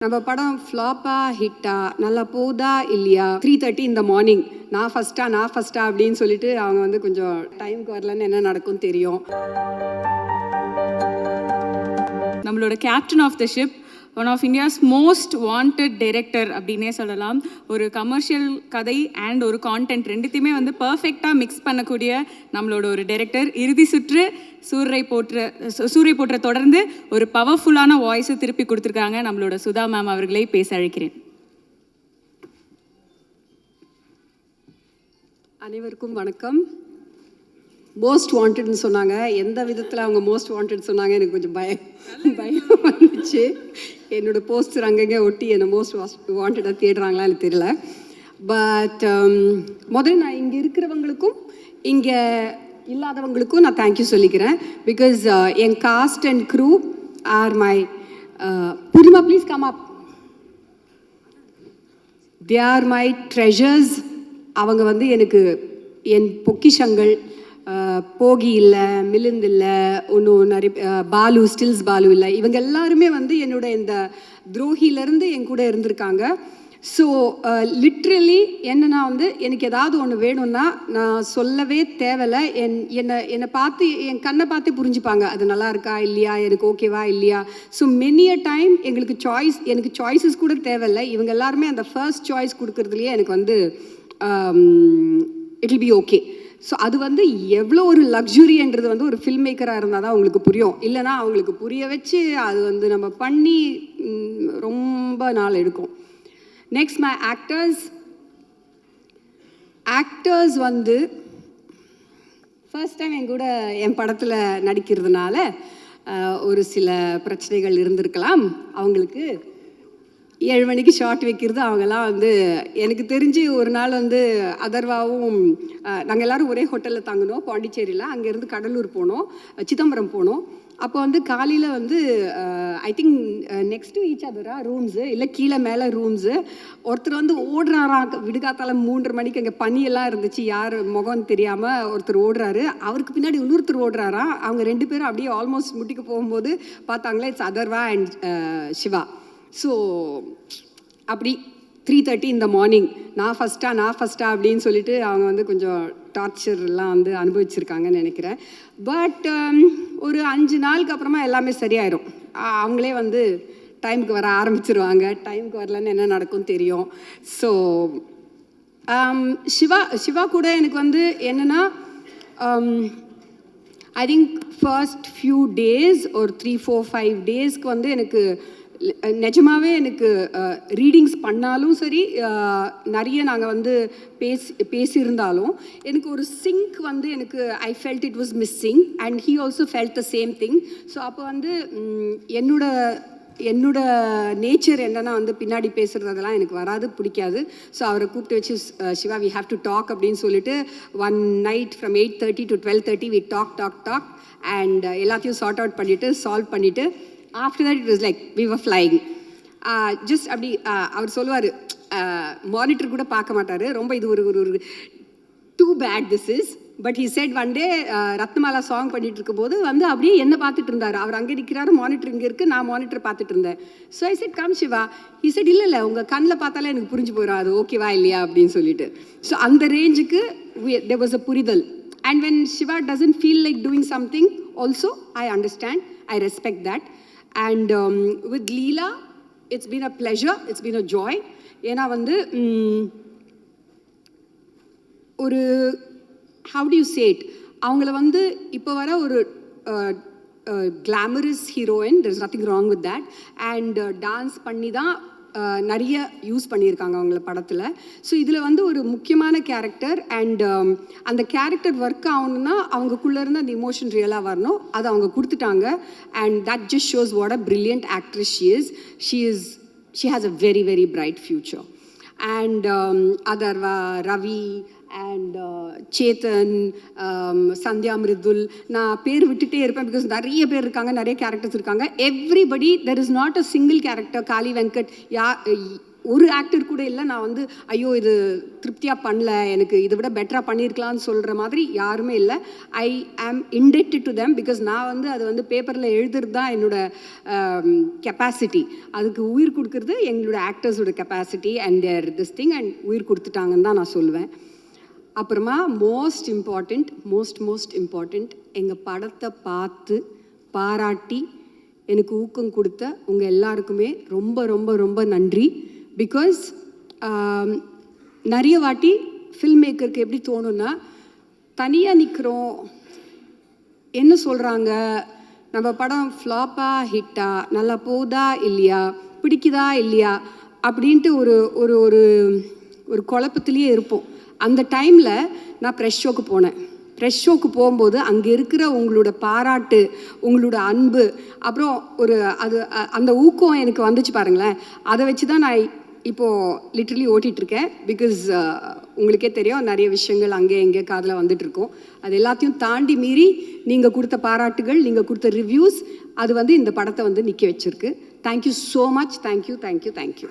நம்ம படம் ஃப்ளாப்பா ஹிட்டா நல்லா போதா இல்லையா 3:30 இந்த மார்னிங் நான் ஃபஸ்ட்டா அப்படின்னு சொல்லிட்டு அவங்க வந்து கொஞ்சம் டைமுக்கு வரலன்னு என்ன நடக்கும் தெரியும். நம்மளோட captain of the ship, one of India's most wanted director அப்படின்னே சொல்லலாம். ஒரு கமர்ஷியல் கதை அண்ட் ஒரு கான்டென்ட் ரெண்டுத்தையுமே வந்து பர்ஃபெக்டாக மிக்ஸ் பண்ணக்கூடிய நம்மளோட ஒரு டைரக்டர். இறுதி சுற்று சூரை போற்ற தொடர்ந்து ஒரு பவர்ஃபுல்லான வாய்ஸை திருப்பி கொடுத்துருக்காங்க. நம்மளோட சுதா மேம் அவர்களை பேச அழைக்கிறேன். அனைவருக்கும் வணக்கம். மோஸ்ட் வாண்டட்னு சொன்னாங்க. எந்த விதத்தில் அவங்க மோஸ்ட் வாண்டட் சொன்னாங்க எனக்கு கொஞ்சம் பயம் வந்துச்சு. என்னோடய போஸ்டர் அங்கங்கே ஒட்டி என்னை மோஸ்ட் வாண்டடாக தேடுறாங்களா எனக்கு தெரியல. பட் முதல்ல நான் இங்கே இருக்கிறவங்களுக்கும் இங்கே இல்லாதவங்களுக்கும் நான் தேங்க்யூ சொல்லிக்கிறேன். பிகாஸ் என் cast and crew are my புரிமா please come up. They are my treasures. அவங்க வந்து எனக்கு என் பொக்கிஷங்கள். போகி இல்லை, மிலிந்த் இல்லை, ஒன்றும் நிறைய பாலு, ஸ்டில்ஸ் பாலு இல்லை. இவங்க எல்லாருமே வந்து என்னோட இந்த துரோகியிலேருந்து என் கூட இருந்திருக்காங்க. ஸோ லிட்ரலி என்னன்னா வந்து எனக்கு ஏதாவது ஒன்று வேணும்னா நான் சொல்லவே தேவையில்லை. என்னை பார்த்து என் கண்ணை பார்த்தே புரிஞ்சுப்பாங்க அது நல்லா இருக்கா இல்லையா, எனக்கு ஓகேவா இல்லையா. ஸோ மெனி அ டைம் எனக்கு சாய்ஸஸ் கூட தேவையில்லை. இவங்க எல்லாருமே அந்த ஃபர்ஸ்ட் சாய்ஸ் கொடுக்குறதுலையே எனக்கு வந்து it will be okay. So அது வந்து எவ்வளோ ஒரு லக்ஸுரின்றது வந்து ஒரு ஃபில்ம் மேக்கராக இருந்தால் தான் அவங்களுக்கு புரியும். இல்லைனா அவங்களுக்கு புரிய வச்சு அது வந்து நம்ம பண்ணி ரொம்ப நாள் எடுக்கும். நெக்ஸ்ட் மை ஆக்டர்ஸ் வந்து ஃபர்ஸ்ட் டைம் என் கூட என் படத்தில் நடிக்கிறதுனால ஒரு சில பிரச்சனைகள் இருந்திருக்கலாம். அவங்களுக்கு 7 மணிக்கு ஷார்ட் வைக்கிறது அவங்கெல்லாம் வந்து எனக்கு தெரிஞ்சு ஒரு நாள் வந்து அதர்வாவும் நாங்கள் எல்லோரும் ஒரே ஹோட்டலில் தங்கினோம் பாண்டிச்சேரியில். அங்கேருந்து கடலூர் போனோம், சிதம்பரம் போனோம். அப்போ வந்து காலையில் வந்து I think next to each அதரா ரூம்ஸு இல்லை கீழே மேலே ரூம்ஸு. ஒருத்தர் வந்து ஓடுறாராம் விடுகாத்தால 3:30 மணிக்கு. அங்கே பனியெல்லாம் இருந்துச்சு, யார் முகம் தெரியாமல் ஒருத்தர் ஓடுறாரு. அவருக்கு பின்னாடி இன்னொருத்தர் ஓடுறாராம். அவங்க 2 பேரும் அப்படியே ஆல்மோஸ்ட் முட்டிக்கு போகும்போது பார்த்தாங்களே it's Atharva and Siva. So அப்படி 3:30 இந்த மார்னிங் நான் ஃபஸ்ட்டா அப்படின்னு சொல்லிட்டு அவங்க வந்து கொஞ்சம் டார்ச்சர்லாம் வந்து அனுபவிச்சிருக்காங்கன்னு நினைக்கிறேன். பட் ஒரு 5 நாளுக்கு அப்புறமா எல்லாமே சரியாயிடும். அவங்களே வந்து டைமுக்கு வர ஆரம்பிச்சிருவாங்க. டைமுக்கு வரலன்னு என்ன நடக்கும் தெரியும். ஸோ சிவா கூட எனக்கு வந்து என்னென்னா I think first few days ஒரு 3-4-5 டேஸ்க்கு வந்து எனக்கு நிஜமாகவே எனக்கு ரீடிங்ஸ் பண்ணாலும் சரி, நிறைய நாங்கள் வந்து பேசியிருந்தாலும் எனக்கு ஒரு சிங்க் வந்து எனக்கு I felt it was missing and he also felt the same thing. So அப்போ வந்து என்னோட நேச்சர் என்னன்னா வந்து பின்னாடி பேசுகிறதெல்லாம் எனக்கு வராது, பிடிக்காது. ஸோ அவரை கூப்பிட்டு வச்சு Siva we have to talk அப்படின்னு சொல்லிட்டு one night from 8:30 to 12:30 we talk and எல்லாத்தையும் சார்ட் அவுட் பண்ணிவிட்டு சால்வ் பண்ணிவிட்டு after that it was like we were flying. Just அப்படி அவர் சொல்லுவார், மானிட்டர் கூட பார்க்க மாட்டார். ரொம்ப இது ஒரு too bad this is. But he said one day Ratnamala song பண்ணிட்டு இருக்கும்போது வந்து அப்படியே என்ன பார்த்துட்டு இருந்தார். அவர் அங்கே நிற்கிறாரு, மானிட்டர் இங்கே இருக்குது, நான் மானிட்டர் பார்த்துட்டு இருந்தேன். So I said come Siva. he said இல்லை உங்கள் கண்ணில் பார்த்தாலே எனக்கு புரிஞ்சு போயிடும் அது ஓகேவா இல்லையா அப்படின்னு சொல்லிட்டு. ஸோ அந்த ரேஞ்சுக்கு there was a புரிதல். And when Shiva doesn't feel like doing something also I understand, I respect that. And with Leela it's been a pleasure, it's been a joy. ஏன்னா வந்து ஒரு how do you say it, அவங்கள வந்து இப்போ வர ஒரு glamorous heroine, there's nothing wrong with that. And dance பண்ணி தான் நிறைய யூஸ் பண்ணியிருக்காங்க அவங்கள படத்தில். ஸோ இதில் வந்து ஒரு முக்கியமான கேரக்டர் அண்ட் அந்த கேரக்டர் ஒர்க் ஆகணுன்னா அவங்களுக்குள்ளே இருந்து அந்த இமோஷன் ரியலாக வரணும். அதை அவங்க கொடுத்துட்டாங்க. And that just shows what a brilliant actress she has a very very bright future. And Atharva, Ravi and Chetan, Sandhya, Mridul, நான் பேர் விட்டுட்டே இருப்பேன் பிகாஸ் நிறைய பேர் இருக்காங்க, நிறைய கேரக்டர்ஸ் இருக்காங்க. Everybody, there is not a single character. Kaali Venkat, ஒரு ஆக்டர் கூட இல்லை நான் வந்து ஐயோ இது திருப்தியாக பண்ணல, எனக்கு இதை விட பெட்டராக பண்ணியிருக்கலாம்னு சொல்கிற மாதிரி யாருமே இல்லை. ஐ ஆம் இண்டெப்டட் டு தெம் பிகாஸ் நான் வந்து அது வந்து பேப்பரில் எழுதுறது தான் என்னோடய கெப்பாசிட்டி. அதுக்கு உயிர் கொடுக்கறது எங்களோட ஆக்டர்ஸோட capacity and their this thing and உயிர் கொடுத்துட்டாங்கன்னு தான் நான் சொல்லுவேன். அப்புறமா மோஸ்ட் இம்பார்ட்டண்ட் எங்கள் படத்தை பார்த்து பாராட்டி எனக்கு ஊக்கம் கொடுத்த உங்கள் எல்லாருக்குமே ரொம்ப ரொம்ப ரொம்ப நன்றி. பிகாஸ் நிறைய வாட்டி ஃபில்ம் மேக்கருக்கு எப்படி தோணுன்னா, தனியாக நிற்கிறோம், என்ன சொல்கிறாங்க, நம்ம படம் ஃப்ளாப்பா ஹிட்டா, நல்லா போதா இல்லையா, பிடிக்குதா இல்லையா அப்படின்ட்டு ஒரு ஒரு ஒரு ஒரு குழப்பத்திலேயே இருப்போம். அந்த டைமில் நான் ப்ரெஷ் ஷோக்கு போனேன். ப்ரெஷ் ஷோக்கு போகும்போது அங்கே இருக்கிற உங்களோட பாராட்டு, உங்களோட அன்பு, அப்புறம் ஒரு அது அந்த ஊக்கம் எனக்கு வந்துச்சு பாருங்களேன். அதை வச்சு தான் நான் இப்போது லிட்ரலி ஓட்டிகிட்ருக்கேன். பிகாஸ் உங்களுக்கே தெரியும் நிறைய விஷயங்கள் அங்கே எங்கே காதில் வந்துட்டுருக்கோம். அது எல்லாத்தையும் தாண்டி மீறி நீங்கள் கொடுத்த பாராட்டுகள், நீங்கள் கொடுத்த ரிவ்யூஸ், அது வந்து இந்த படத்தை வந்து நிற்க வச்சுருக்கு. Thank you so much. தேங்க்யூ.